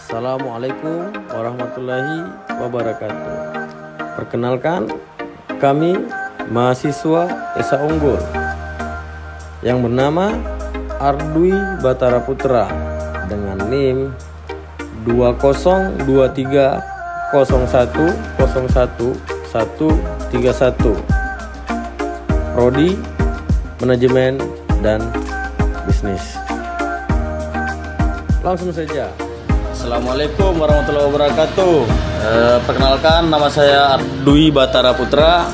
Assalamualaikum warahmatullahi wabarakatuh. Perkenalkan, kami mahasiswa Esa Unggul yang bernama Ardui Batara Putra dengan NIM 2023010101131, Prodi Manajemen dan Bisnis. Langsung saja. Assalamualaikum warahmatullahi wabarakatuh. Perkenalkan, nama saya Ardui Batara Putra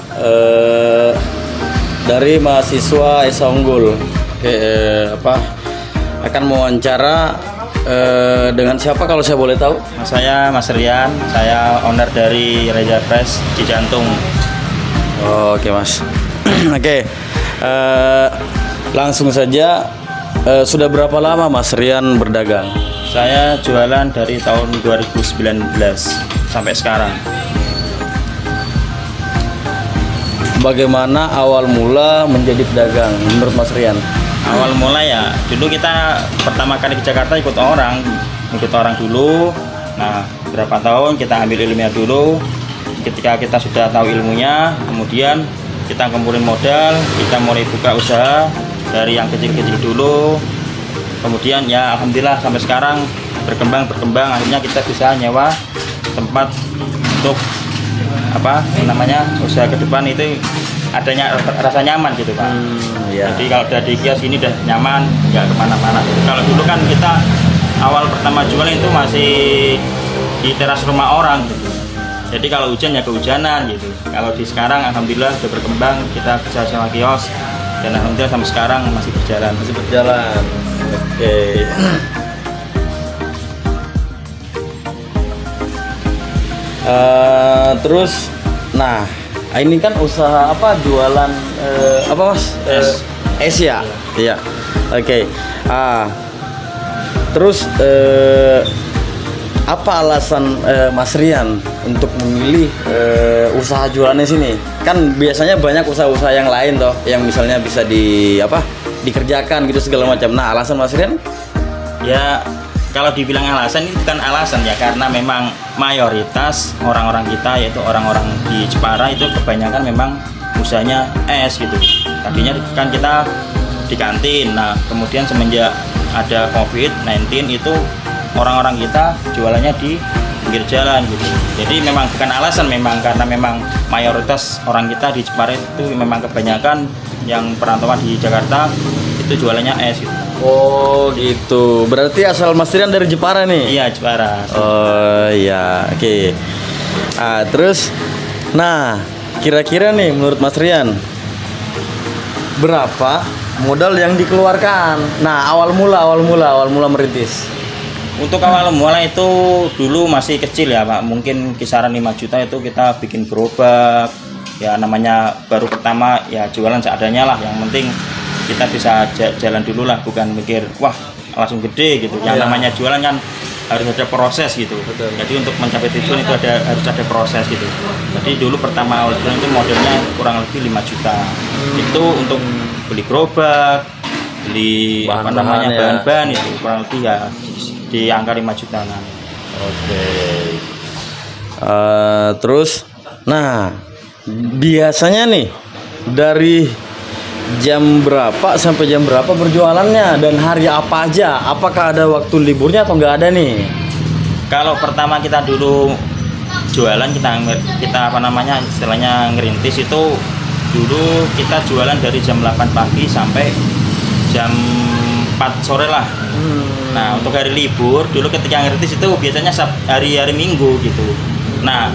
dari mahasiswa Esa Unggul. Akan mewawancara dengan siapa kalau saya boleh tahu? Saya Mas Rian, saya owner dari Reza Fresh Cijantung. Oke Mas. Oke, langsung saja. Sudah berapa lama Mas Rian berdagang? Saya jualan dari tahun 2019 sampai sekarang. Bagaimana awal mula menjadi pedagang menurut Mas Rian? Awal mula ya, dulu kita pertama kali ke Jakarta ikut orang dulu. Nah, berapa tahun kita ambil ilmunya dulu. Ketika kita sudah tahu ilmunya, kemudian kita kumpulin modal, kita mulai buka usaha dari yang kecil-kecil dulu. Kemudian ya alhamdulillah sampai sekarang berkembang, akhirnya kita bisa nyewa tempat untuk usaha ke depan itu adanya rasa nyaman gitu Pak. Iya. Jadi kalau udah di kios ini udah nyaman, nggak kemana-mana. Kalau dulu kan kita awal pertama jualan itu masih di teras rumah orang gitu. Jadi kalau hujan ya kehujanan gitu. Kalau di sekarang alhamdulillah sudah berkembang, kita bisa sewa kios dan alhamdulillah sampai sekarang masih berjalan. Oke. Terus, nah ini kan usaha apa? Jualan apa Mas? Es ya? Iya. Oke. Terus apa alasan Mas Rian untuk memilih usaha jualannya sini? Kan biasanya banyak usaha-usaha yang lain toh, yang misalnya bisa dikerjakan gitu segala macam. Nah, alasan Mas Rian? Ya, kalau dibilang alasan itu kan alasan ya, karena memang mayoritas orang-orang kita, yaitu orang-orang di Jepara itu kebanyakan memang usahanya es gitu. Tadinya kan kita di kantin. Nah, kemudian semenjak ada COVID-19 itu orang-orang kita jualannya di pinggir jalan gitu. Jadi memang bukan alasan, memang karena memang mayoritas orang kita di Jepara itu memang kebanyakan yang perantauan di Jakarta itu jualannya es gitu. Oh gitu. Berarti asal Mas Rian dari Jepara nih? Iya, Jepara. Oh iya, oke. Terus, nah kira-kira nih menurut Mas Rian berapa modal yang dikeluarkan? Nah awal mula merintis. Untuk awal mula itu dulu masih kecil ya Pak, mungkin kisaran 5 juta itu kita bikin gerobak. Ya namanya baru pertama ya jualan seadanya lah, yang penting kita bisa jalan dulu lah, bukan mikir wah langsung gede gitu. Yang namanya jualan kan harus ada proses gitu. Betul. Jadi untuk mencapai tujuan itu harus ada proses gitu. Jadi dulu pertama awal jualan itu modalnya kurang lebih 5 juta. Itu untuk beli gerobak, beli bahan-bahan itu kurang lebih ya di angka 5 jutaan. Oke. Terus, nah biasanya nih dari jam berapa sampai jam berapa berjualannya dan hari apa aja? Apakah ada waktu liburnya atau nggak ada nih? Kalau pertama kita dulu jualan, kita istilahnya ngerintis itu dulu kita jualan dari jam 8 pagi sampai jam 4 sore lah. Nah untuk hari libur dulu ketika ngerintis itu biasanya hari Minggu gitu. Nah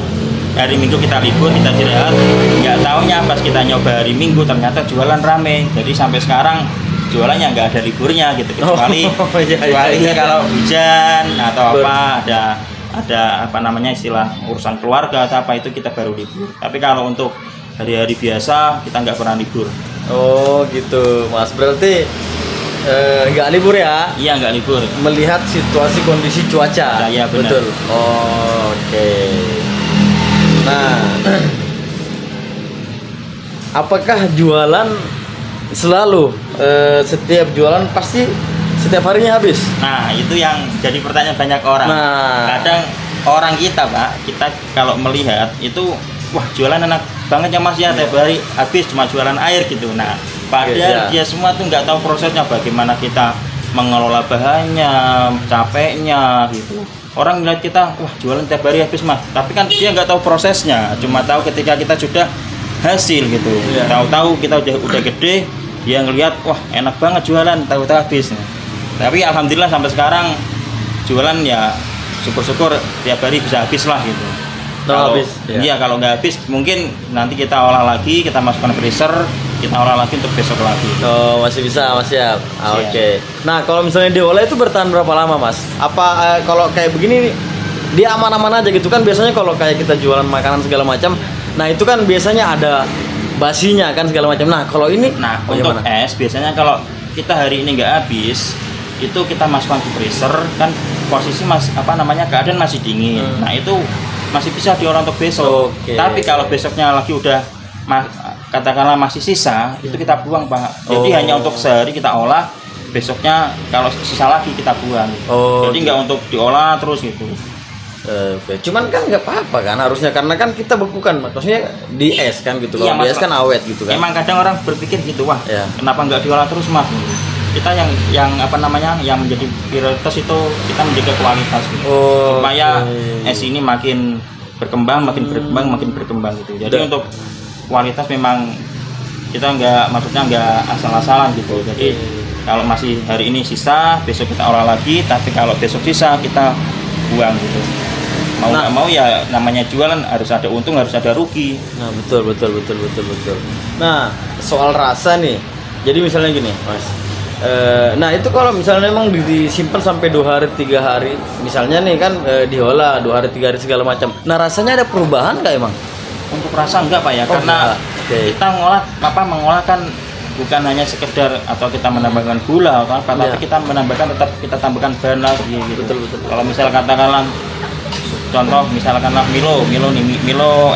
hari Minggu kita libur, kita istirahat. Nggak taunya pas kita nyoba hari Minggu ternyata jualan rame. Jadi sampai sekarang jualannya nggak ada liburnya gitu, kecuali kalau hujan atau ada istilah urusan keluarga atau apa, itu kita baru libur. Tapi kalau untuk hari-hari biasa kita nggak pernah libur. Oh gitu Mas, berarti nggak libur ya? Iya, nggak libur. Melihat situasi kondisi cuaca. Ya, benar. Betul. Oh, oke. Nah, apakah jualan selalu setiap jualan pasti Setiap harinya habis. Nah, itu yang jadi pertanyaan banyak orang. Nah. Kadang orang kita, Pak, kita kalau melihat itu, wah jualan enak banget ya Mas ya, tiap hari habis cuma jualan air gitu. Nah, padahal dia semua tuh nggak tahu prosesnya bagaimana kita mengelola bahannya, capeknya gitu. Orang melihat kita, wah jualan tiap hari habis Mas, tapi kan dia nggak tahu prosesnya, cuma tahu ketika kita sudah hasil gitu. Tahu-tahu kita udah gede, dia ngelihat, wah enak banget jualan, tahu-tahu habis. Tapi alhamdulillah sampai sekarang jualan ya syukur-syukur tiap hari bisa habis lah gitu. Kalau habis, iya kalau nggak habis mungkin nanti kita olah lagi, kita masukkan freezer, kita olah lagi untuk besok lagi. Oh masih bisa Mas ya. Oke. Nah kalau misalnya diolah itu bertahan berapa lama Mas? Apa kalau kayak begini dia aman-aman aja gitu kan? Biasanya kalau kayak kita jualan makanan segala macam, nah itu kan biasanya ada basinya kan segala macam. Nah kalau ini, nah untuk es biasanya kalau kita hari ini nggak habis, itu kita masukkan ke freezer kan posisi keadaan masih dingin. Nah itu masih bisa diolah untuk besok. Tapi kalau besoknya lagi udah katakanlah masih sisa, itu kita buang Pak. Jadi hanya untuk sehari kita olah, besoknya kalau sisa lagi kita buang. Jadi nggak untuk diolah terus gitu. Cuman kan nggak apa-apa kan harusnya, karena kan kita bekukan, maksudnya di es kan gitu. Kalau di es kan awet gitu kan. Emang kadang orang berpikir gitu, wah kenapa nggak diolah terus Mas? Kita yang menjadi prioritas itu kita menjaga kualitas gitu. Supaya es ini makin berkembang gitu. Jadi untuk kualitas memang kita nggak asal-asalan gitu. Jadi kalau masih hari ini sisa, besok kita olah lagi, tapi kalau besok sisa kita buang gitu. Mau nggak mau ya namanya jualan harus ada untung, harus ada rugi. Nah betul. Nah soal rasa nih, jadi misalnya gini Mas, nah itu kalau misalnya memang disimpan sampai 2 hari 3 hari misalnya nih kan, diolah 2 hari 3 hari segala macam, nah rasanya ada perubahan nggak emang? Untuk rasa enggak Pak ya, karena kita mengolah kan bukan hanya sekedar atau kita menambahkan gula atau apa, tapi kita kita tambahkan bahan lagi gitu. Betul. Kalau misal katakanlah contoh misalkanlah Milo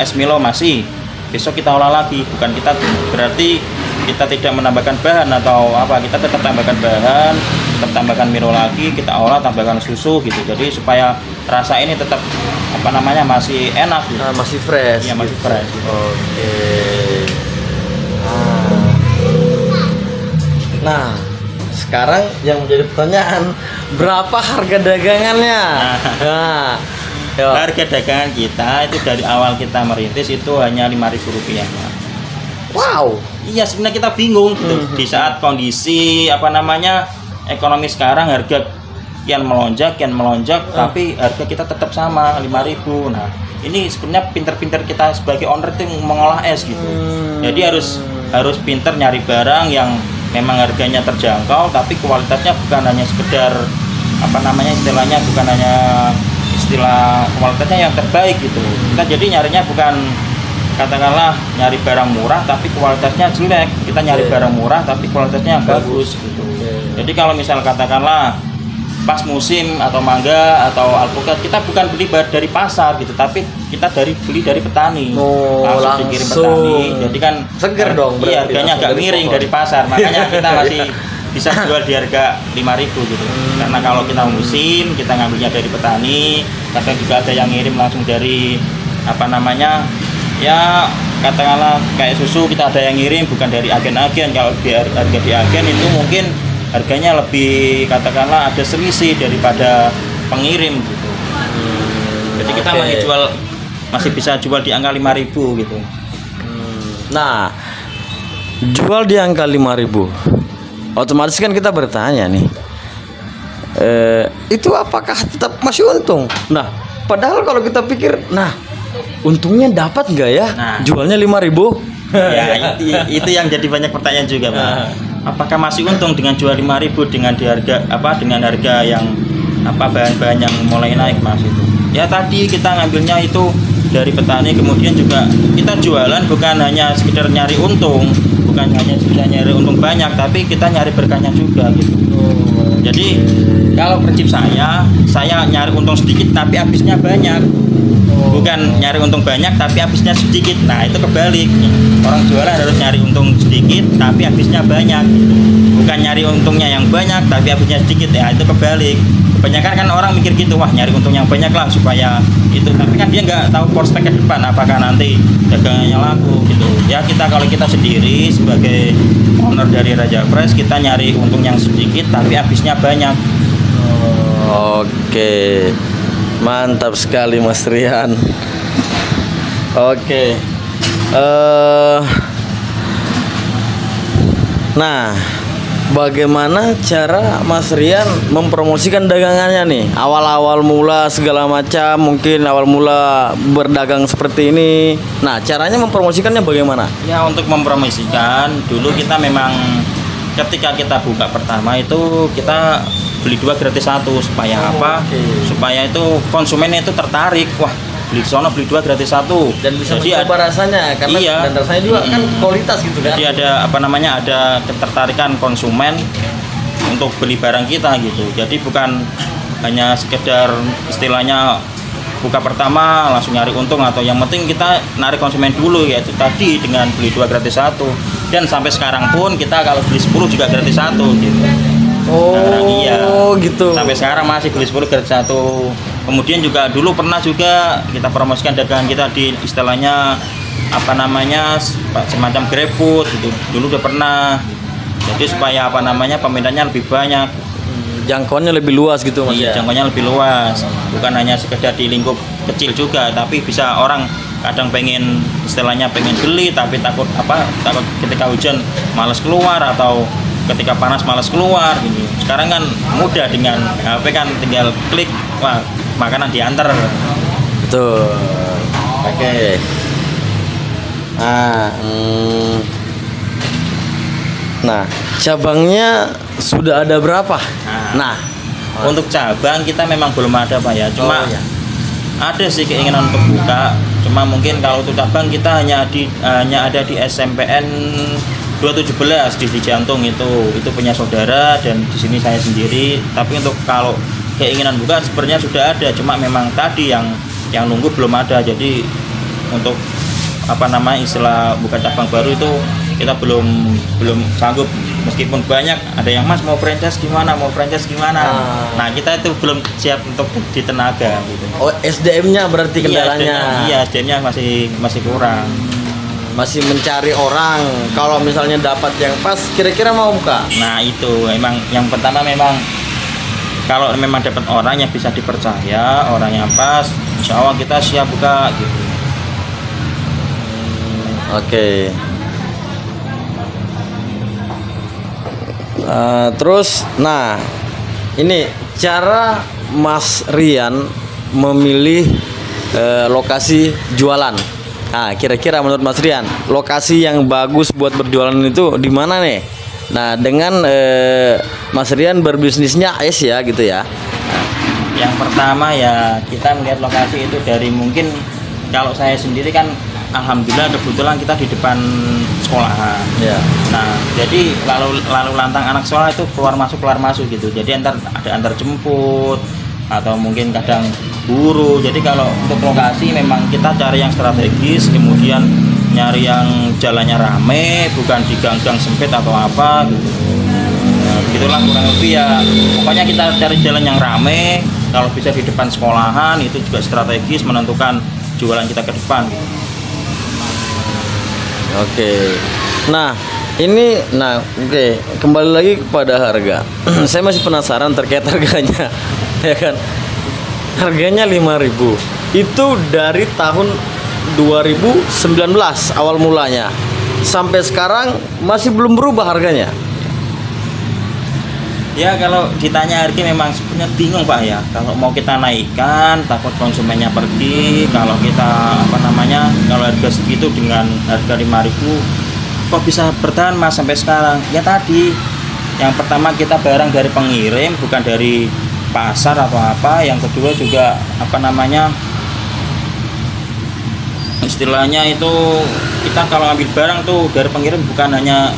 es Milo masih, besok kita olah lagi, bukan kita berarti kita tidak menambahkan bahan atau apa, kita tetap tambahkan bahan, tetap tambahkan Milo lagi, kita olah tambahkan susu gitu. Jadi supaya rasa ini tetap masih enak gitu. Masih fresh. Iya, masih fresh. Oke. Nah, sekarang yang menjadi pertanyaan, berapa harga dagangannya? Harga dagangan kita itu dari awal kita merintis itu hanya Rp5.000 Pak. Wow. Iya, sebenarnya kita bingung gitu. Di saat kondisi ekonomi sekarang harga kian melonjak, tapi harga kita tetap sama 5.000. Nah, ini sebenarnya pinter-pinter kita sebagai owner itu mengolah es gitu. Jadi harus pinter nyari barang yang memang harganya terjangkau, tapi kualitasnya bukan hanya sekedar istilahnya bukan hanya kualitasnya yang terbaik gitu. Kita jadi nyarinya bukan katakanlah nyari barang murah tapi kualitasnya jelek, kita nyari barang murah tapi kualitasnya yang bagus gitu. Jadi kalau misal katakanlah pas musim atau mangga atau alpukat, kita bukan beli dari pasar gitu, tapi kita beli dari petani, langsung dikirim petani. Jadi kan seger dong. Iya, harganya agak miring dari pasar, makanya kita masih bisa jual di harga 5.000 gitu. Karena kalau kita musim, kita ngambilnya dari petani, kadang juga ada yang ngirim langsung dari ya katakanlah kayak susu, kita ada yang ngirim bukan dari agen-agen. Kalau harga di agen itu mungkin harganya lebih katakanlah ada selisih daripada pengirim gitu. Jadi kita masih bisa jual di angka 5.000 gitu. Nah, jual di angka 5.000, otomatis kan kita bertanya nih, itu apakah tetap masih untung? Nah, padahal kalau kita pikir, nah untungnya dapat nggak ya? Nah, jualnya 5.000? Ya, itu yang jadi banyak pertanyaan juga Pak. Apakah masih untung dengan jual 5.000 dengan harga yang bahan-bahan yang mulai naik Mas itu? Ya tadi kita ngambilnya itu dari petani, kemudian juga kita jualan bukan hanya sekedar nyari untung, bukan hanya bisa nyari untung banyak, tapi kita nyari berkahnya juga gitu. Jadi kalau prinsip saya nyari untung sedikit tapi habisnya banyak. Bukan nyari untung banyak tapi habisnya sedikit. Nah itu kebalik. Orang jualan harus nyari untung sedikit tapi habisnya banyak. Bukan nyari untungnya yang banyak tapi habisnya sedikit. Ya itu kebalik. Kebanyakan kan orang mikir gitu, wah nyari untung yang banyak lah supaya itu. Tapi kan dia nggak tahu prospek ke depan apakah nanti dagangannya laku gitu. Ya kalau kita sendiri sebagai owner dari Raja Fresh, kita nyari untung yang sedikit tapi habisnya banyak. Oke, mantap sekali Mas Rian. Oke, nah, bagaimana cara Mas Rian mempromosikan dagangannya nih? Awal-awal mula segala macam, mungkin awal mula berdagang seperti ini. Nah, caranya mempromosikannya bagaimana? Ya untuk mempromosikan, dulu kita memang ketika kita buka pertama itu kita beli 2 gratis 1 supaya apa? Supaya itu konsumennya itu tertarik. Wah, beli sono beli 2 gratis 1 Dan bisa jadi mencoba rasanya karena iya, dan rasanya juga kan kualitas gitu kan. Jadi ada ada ketertarikan konsumen untuk beli barang kita gitu. Jadi bukan hanya sekedar istilahnya buka pertama langsung nyari untung, atau yang penting kita narik konsumen dulu, yaitu tadi dengan beli 2 gratis 1. Dan sampai sekarang pun kita kalau beli 10 juga gratis 1 gitu. Sekarang iya. Gitu. Sampai sekarang masih beli 10 gratis 1. Kemudian juga dulu pernah juga kita promosikan dagangan kita di istilahnya semacam GrabFood gitu. Dulu udah pernah. Jadi supaya peminatnya lebih banyak. Jangkauannya lebih luas gitu Mas. Iya, ya? jangkauannya lebih luas. Bukan hanya sekedar di lingkup kecil juga, tapi bisa orang kadang pengen beli tapi takut ketika hujan malas keluar, atau ketika panas malas keluar gitu. Sekarang kan mudah, dengan HP kan tinggal klik, wah, makanan diantar. Betul. Oke. Nah, cabangnya sudah ada berapa? Nah, untuk cabang kita memang belum ada Pak ya. Cuma ada sih keinginan untuk buka. Cuma mungkin kalau untuk cabang kita hanya ada di SMPN 217 di Jantung, itu punya saudara, dan di sini saya sendiri. Tapi untuk kalau keinginan buka sebenarnya sudah ada, cuma memang tadi yang nunggu belum ada. Jadi untuk istilah buka cabang baru itu kita belum sanggup, meskipun banyak ada yang Mas mau franchise gimana. Nah kita itu belum siap untuk di tenaga gitu. Oh, SDM-nya berarti kendalanya. Iya, SDM-nya masih kurang. Masih mencari orang. Kalau misalnya dapat yang pas, kira-kira mau buka. Nah itu emang yang pertama, memang kalau memang dapat orang yang bisa dipercaya, orang yang pas, insya Allah kita siap buka gitu. Oke. Terus, nah ini cara Mas Rian memilih lokasi jualan. Nah, kira-kira menurut Mas Rian, lokasi yang bagus buat berjualan itu di mana nih? Nah, dengan Mas Rian berbisnisnya AS ya gitu ya. Yang pertama ya kita melihat lokasi itu dari, mungkin kalau saya sendiri kan alhamdulillah kebetulan kita di depan sekolahan. Ya. Nah, jadi lalu lantang anak sekolah itu keluar masuk gitu. Jadi ada antar jemput atau mungkin kadang guru. Jadi kalau untuk lokasi memang kita cari yang strategis, kemudian nyari yang jalannya rame, bukan di gang-gang sempit atau apa gitu. Nah, begitulah kurang lebih ya. Pokoknya kita cari jalan yang rame, kalau bisa di depan sekolahan, itu juga strategis menentukan jualan kita ke depan gitu. Oke. Nah, ini oke, kembali lagi kepada harga. Saya masih penasaran terkait harganya. Ya kan? Harganya 5.000. Itu dari tahun 2019 awal mulanya. Sampai sekarang masih belum berubah harganya. Ya kalau ditanya harga memang sebenarnya bingung Pak ya. Kalau mau kita naikkan takut konsumennya pergi. Kalau kita kalau harga segitu dengan harga 5.000 kok bisa bertahan Mas sampai sekarang? Ya tadi yang pertama kita barang dari pengirim, bukan dari pasar atau apa. Yang kedua juga istilahnya itu kita kalau ambil barang tuh dari pengirim bukan hanya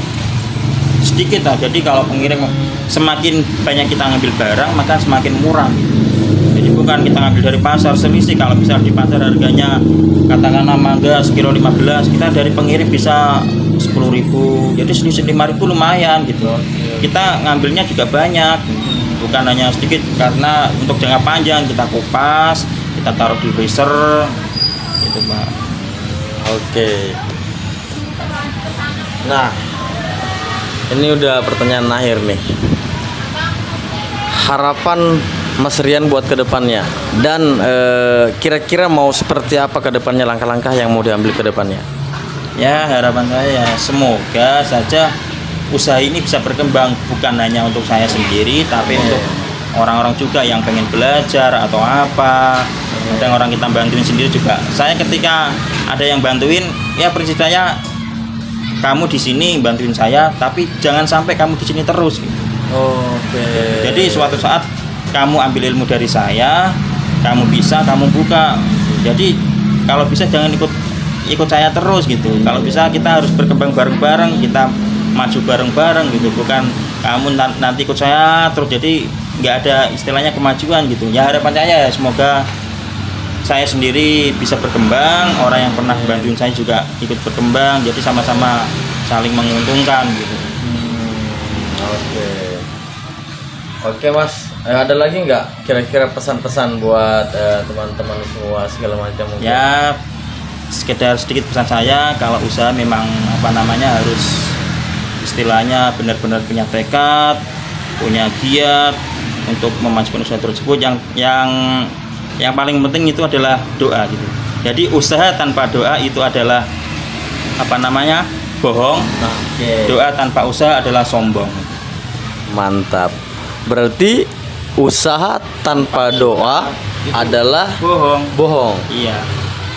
sedikit lah. Jadi kalau pengirim semakin banyak kita ngambil barang maka semakin murah. Jadi bukan kita ngambil dari pasar selisih. Kalau bisa di pasar harganya katakanlah mangga sekilo 15, kita dari pengirim bisa 10.000. Jadi selisih 5.000 lumayan gitu. Kita ngambilnya juga banyak, bukan hanya sedikit, karena untuk jangka panjang kita kupas, kita taruh di freezer gitu, Pak. Oke. Nah, ini udah pertanyaan akhir nih. Harapan Mas Rian buat kedepannya, dan kira-kira mau seperti apa kedepannya, langkah-langkah yang mau diambil kedepannya? Ya, harapan saya ya semoga saja usaha ini bisa berkembang, bukan hanya untuk saya sendiri, tapi untuk orang-orang juga yang pengen belajar atau apa. Ada orang kita bantuin sendiri juga. Saya ketika ada yang bantuin, ya prinsip saya, kamu di sini bantuin saya, tapi jangan sampai kamu di sini terus. Oke. Jadi suatu saat kamu ambil ilmu dari saya, kamu bisa, kamu buka. Jadi kalau bisa jangan ikut saya terus gitu. Kalau bisa kita harus berkembang bareng-bareng, kita maju bareng-bareng gitu. Bukan kamu nanti ikut saya terus, jadi nggak ada istilahnya kemajuan gitu. Ya harapan saya semoga saya sendiri bisa berkembang, orang yang pernah bantuin saya juga ikut berkembang, jadi sama-sama saling menguntungkan gitu. Oke. Oke Mas, ada lagi nggak kira-kira pesan-pesan buat teman-teman semua segala macam mungkin? Ya sekedar sedikit pesan saya, kalau usaha memang harus istilahnya benar-benar punya tekad, punya giat untuk memajukan usaha tersebut. Yang paling penting itu adalah doa gitu. Jadi usaha tanpa doa itu adalah bohong. Doa tanpa usaha adalah sombong. Mantap. Berarti usaha tanpa doa adalah bohong. Iya.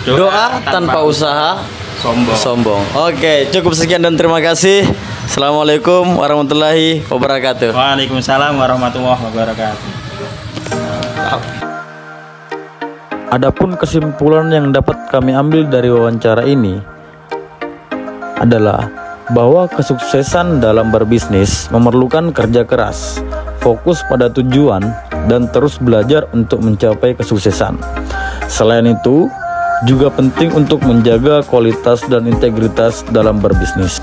Doa tanpa usaha sombong. Oke, cukup sekian dan terima kasih. Assalamualaikum warahmatullahi wabarakatuh. Waalaikumsalam warahmatullahi wabarakatuh. Adapun kesimpulan yang dapat kami ambil dari wawancara ini adalah bahwa kesuksesan dalam berbisnis memerlukan kerja keras, fokus pada tujuan, dan terus belajar untuk mencapai kesuksesan. Selain itu, juga penting untuk menjaga kualitas dan integritas dalam berbisnis.